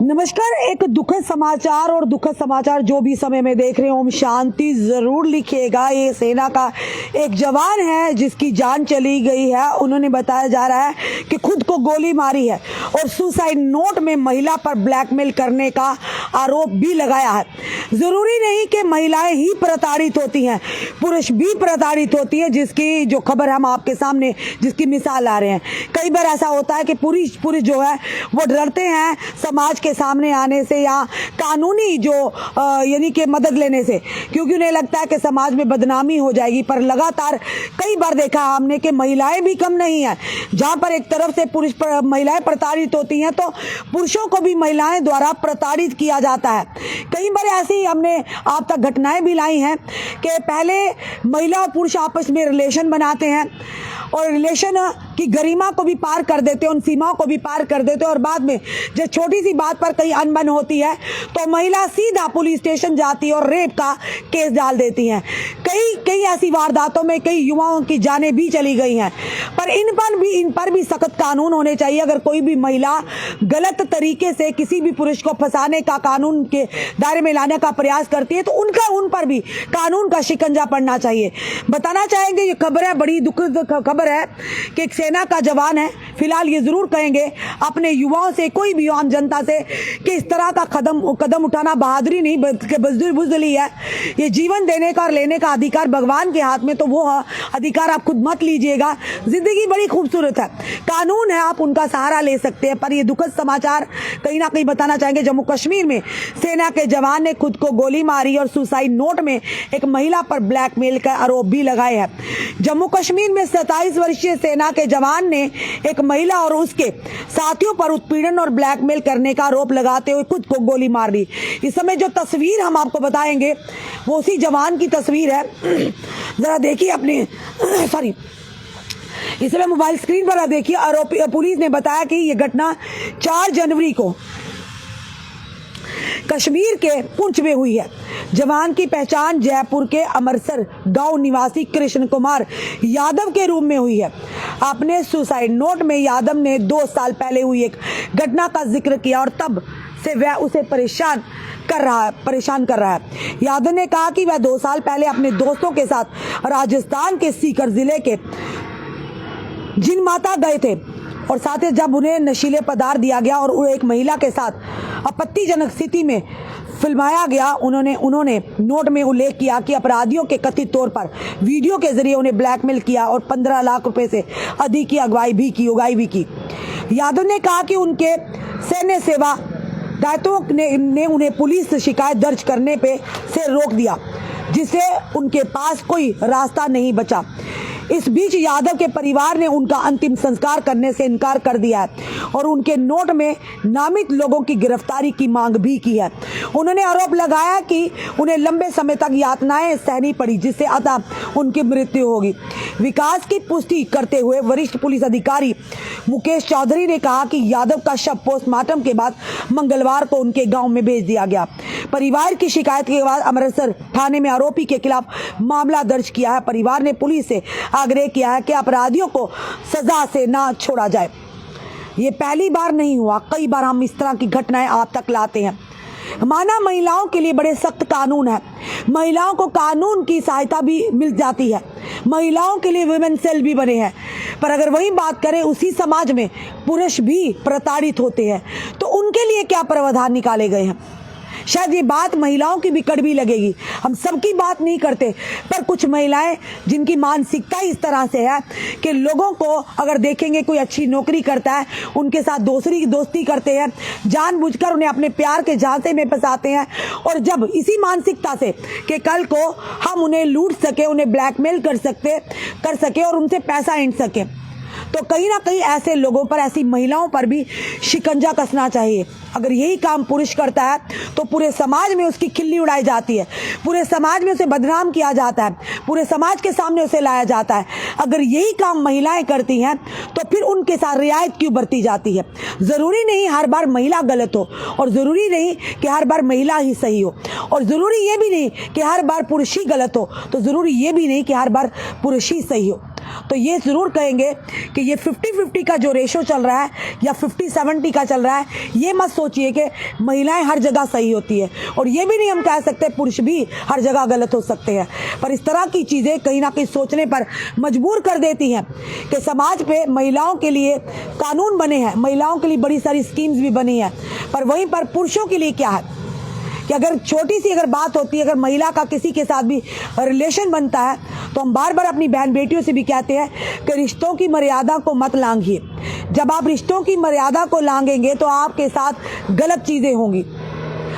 नमस्कार। एक दुखद समाचार और दुखद समाचार जो भी समय में देख रहे हो, ओम शांति जरूर लिखिएगा। ये सेना का एक जवान है जिसकी जान चली गई है। उन्होंने बताया जा रहा है कि खुद को गोली मारी है और सुसाइड नोट में महिला पर ब्लैकमेल करने का आरोप भी लगाया है। जरूरी नहीं कि महिलाएं ही प्रताड़ित होती हैं, पुरुष भी प्रताड़ित होती है, जिसकी जो खबर हम आपके सामने जिसकी मिसाल ला रहे हैं। कई बार ऐसा होता है कि पुरुष जो है वो डरते हैं समाज के सामने आने से या कानूनी जो यानी कि मदद लेने से, क्योंकि उन्हें लगता है कि समाज में बदनामी हो जाएगी। पर लगातार कई बार देखा हमने कि महिलाएं भी कम नहीं है। जहां पर एक तरफ से महिलाएं प्रताड़ित होती हैं तो पुरुषों को भी महिलाएं द्वारा प्रताड़ित किया जाता है। कई बार ऐसी हमने आप तक घटनाएं भी लाई हैं कि पहले महिला और पुरुष आपस में रिलेशन बनाते हैं और रिलेशन की गरिमा को भी पार कर देते हैं, उन सीमाओं को भी पार कर देते हैं, और बाद में जब छोटी सी बात पर कहीं अनबन होती है तो महिला सीधा पुलिस स्टेशन जाती है और रेप का केस डाल देती हैं। कई ऐसी वारदातों में कई युवाओं की जानें भी चली गई हैं। पर इन पर भी सख्त कानून होने चाहिए। अगर कोई भी महिला गलत तरीके से किसी भी पुरुष को फंसाने का, कानून के दायरे में लाने का प्रयास करती है तो उन पर भी कानून का शिकंजा पड़ना चाहिए। बताना चाहेंगे, ये खबर है, बड़ी दुखद खबर है कि एक सेना का जवान है। फिलहाल ये जरूर कहेंगे अपने युवाओं से, कोई भी आम जनता से, कि इस तरह का कदम उठाना बहादुरी नहीं बल्कि बुज़दिली है। ये जीवन देने का और लेने का अधिकार भगवान के हाथ में, तो वो अधिकार आप खुद मत लीजिएगा। जिंदगी बड़ी खूबसूरत है, कानून है, आप उनका सहारा ले सकते हैं। पर ये दुखद समाचार कहीं ना कहीं बताना चाहेंगे, जम्मू कश्मीर में सेना के जवान ने खुद को गोली मारी और सुसाइड नोट में एक महिला पर ब्लैकमेल का आरोप भी लगाए हैं। जम्मू कश्मीर में 27 वर्षीय सेना के जवान ने एक महिला और उसके साथियों पर उत्पीड़न और ब्लैकमेल करने का आरोप लगाते हुए खुद को गोली मार दी। इस समय जो तस्वीर हम आपको बताएंगे वो उसी जवान की तस्वीर है। जरा देखिए अपनी इस समय मोबाइल स्क्रीन पर देखिए। आरोपी पुलिस ने बताया कि यह घटना 4 जनवरी को कश्मीर के पुंछ में हुई है। जवान की पहचान जयपुर के अमरसर गांव निवासी कृष्ण कुमार यादव के रूप में हुई है। अपने सुसाइड नोट में यादव ने 2 साल पहले हुई एक घटना का जिक्र किया और तब से वह उसे परेशान कर रहा है। यादव ने कहा कि वह 2 साल पहले अपने दोस्तों के साथ राजस्थान के सीकर जिले के जिनमाता गए थे और साथ ही जब उन्हें नशीले पदार्थ दिया गया और वो एक महिला के साथ आपत्तिजनक स्थिति में फिल्माया गया। उन्होंने नोट में उल्लेख किया कि अपराधियों के कथित तौर पर वीडियो के जरिए उन्हें ब्लैकमेल किया और 15 लाख रुपए से अधिक की उगाई भी की। यादव ने कहा कि उनके सैन्य सेवा दायित्वों ने उन्हें पुलिस शिकायत दर्ज करने से रोक दिया, जिससे उनके पास कोई रास्ता नहीं बचा। इस बीच यादव के परिवार ने उनका अंतिम संस्कार करने से इनकार कर दिया है और उनके नोट में नामित लोगों की गिरफ्तारी की मांग भी की है। उन्होंने आरोप लगाया कि उन्हें लंबे समय तक यातनाएं सहनी पड़ी, जिससे अतः उनकी मृत्यु होगी। विकास की पुष्टि करते हुए वरिष्ठ पुलिस अधिकारी मुकेश चौधरी ने कहा कि यादव का शव पोस्टमार्टम के बाद मंगलवार को उनके गांव में भेज दिया गया। परिवार की शिकायत के बाद अमृतसर थाने में आरोपी के खिलाफ मामला दर्ज किया है। परिवार ने पुलिस से आग्रह किया है कि अपराधियों को सजा से ना छोड़ा जाए। ये पहली बार नहीं हुआ, कई बार हम इस तरह की घटनाएं आप तक लाते हैं। माना महिलाओं के लिए बड़े सख्त कानून है, महिलाओं को कानून की सहायता भी मिल जाती है, महिलाओं के लिए वुमेन सेल भी बने हैं। पर अगर वही बात करें, उसी समाज में पुरुष भी प्रताड़ित होते हैं तो उनके लिए क्या प्रावधान निकाले गए हैं। शायद ये बात महिलाओं की भी कड़वी लगेगी, हम सबकी बात नहीं करते, पर कुछ महिलाएं जिनकी मानसिकता इस तरह से है कि लोगों को अगर देखेंगे कोई अच्छी नौकरी करता है उनके साथ दोस्ती करते हैं, जानबूझकर उन्हें अपने प्यार के झांसे में फंसाते हैं। और जब इसी मानसिकता से कि कल को हम उन्हें लूट सके, उन्हें ब्लैकमेल कर सके और उनसे पैसा ऐंठ सके, तो कहीं ना कहीं ऐसे लोगों पर, ऐसी महिलाओं पर भी शिकंजा कसना चाहिए। अगर यही काम पुरुष करता है तो पूरे समाज में उसकी खिल्ली उड़ाई जाती है, पूरे समाज में उसे बदनाम किया जाता है, पूरे समाज के सामने उसे लाया जाता है। अगर यही काम महिलाएं करती हैं तो फिर उनके साथ रियायत क्यों बरती जाती है। जरूरी नहीं हर बार महिला गलत हो, और जरूरी नहीं कि हर बार महिला ही सही हो, और जरूरी ये भी नहीं कि हर बार पुरुष ही गलत हो, तो जरूरी ये भी नहीं कि हर बार पुरुष ही सही हो। तो ये ज़रूर कहेंगे कि ये 50-50 का जो रेशो चल रहा है या 50-70 का चल रहा है, ये मत सोचिए कि महिलाएं हर जगह सही होती है, और ये भी नहीं हम कह सकते पुरुष भी हर जगह गलत हो सकते हैं। पर इस तरह की चीज़ें कहीं ना कहीं सोचने पर मजबूर कर देती हैं कि समाज पे महिलाओं के लिए कानून बने हैं, महिलाओं के लिए बड़ी सारी स्कीम्स भी बनी है, पर वहीं पर पुरुषों के लिए क्या है कि अगर छोटी सी अगर बात होती है, अगर महिला का किसी के साथ भी रिलेशन बनता है, तो हम बार बार अपनी बहन बेटियों से भी कहते हैं कि रिश्तों की मर्यादा को मत लांघिए। जब आप रिश्तों की मर्यादा को लांघेंगे तो आपके साथ गलत चीज़ें होंगी,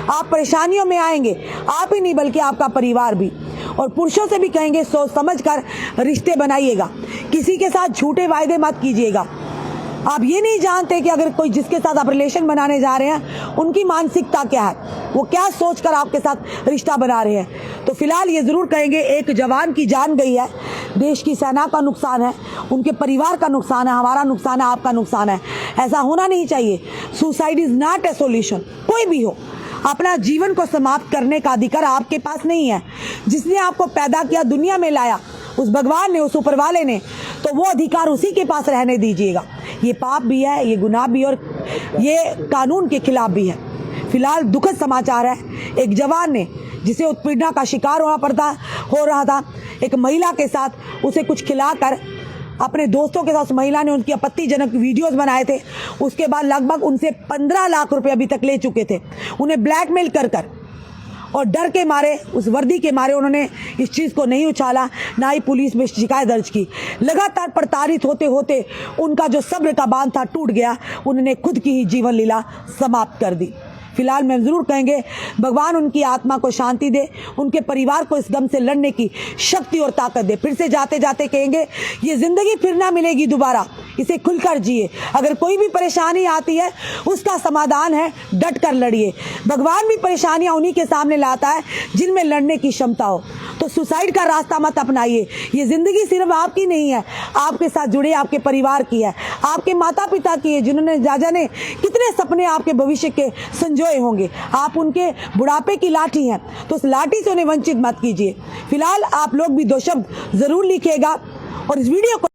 आप परेशानियों में आएंगे, आप ही नहीं बल्कि आपका परिवार भी। और पुरुषों से भी कहेंगे सोच समझ कर रिश्ते बनाइएगा, किसी के साथ झूठे वायदे मत कीजिएगा। आप ये नहीं जानते कि अगर कोई जिसके साथ आप रिलेशन बनाने जा रहे हैं उनकी मानसिकता क्या है, वो क्या सोचकर आपके साथ रिश्ता बना रहे हैं। तो फिलहाल ये ज़रूर कहेंगे एक जवान की जान गई है, देश की सेना का नुकसान है, उनके परिवार का नुकसान है, हमारा नुकसान है, आपका नुकसान है। ऐसा होना नहीं चाहिए। Suicide is not a solution. कोई भी हो, अपना जीवन को समाप्त करने का अधिकार आपके पास नहीं है। जिसने आपको पैदा किया, दुनिया में लाया, उस भगवान ने, उस ऊपर वाले ने, तो वो अधिकार उसी के पास रहने दीजिएगा। ये पाप भी है, ये गुनाह भी, और ये कानून के खिलाफ भी है। फिलहाल दुखद समाचार है, एक जवान ने जिसे उत्पीड़ना का शिकार हो रहा था, एक महिला के साथ उसे कुछ खिलाकर अपने दोस्तों के साथ महिला ने उनकी आपत्तिजनक वीडियोस बनाए थे। उसके बाद लगभग उनसे 15 लाख रुपए अभी तक ले चुके थे, उन्हें ब्लैकमेल कर और डर के मारे, उस वर्दी के मारे उन्होंने इस चीज़ को नहीं उछाला, ना ही पुलिस में शिकायत दर्ज की। लगातार प्रताड़ित होते होते उनका जो सब्र का बांध था टूट गया, उन्होंने खुद की ही जीवन लीला समाप्त कर दी। फिलहाल मैं ज़रूर कहेंगे भगवान उनकी आत्मा को शांति दे, उनके परिवार को इस गम से लड़ने की शक्ति और ताकत दे। फिर से जाते जाते कहेंगे ये ज़िंदगी फिर ना मिलेगी दोबारा, इसे खुलकर जिए। अगर कोई भी परेशानी आती है उसका समाधान है डट कर लड़िए। भगवान भी परेशानियां उन्हीं के सामने लाता है जिनमें लड़ने की क्षमता हो। तो सुसाइड का रास्ता मत अपनाइए। ये ज़िंदगी सिर्फ आपकी नहीं है, आपके साथ जुड़े आपके परिवार की है, आपके माता पिता की है, जिन्होंने जाने कितने सपने आपके भविष्य के संजोए होंगे। आप उनके बुढ़ापे की लाठी हैं, तो उस लाठी से उन्हें वंचित मत कीजिए। फिलहाल आप लोग भी 2 शब्द ज़रूर लिखिएगा और इस वीडियो को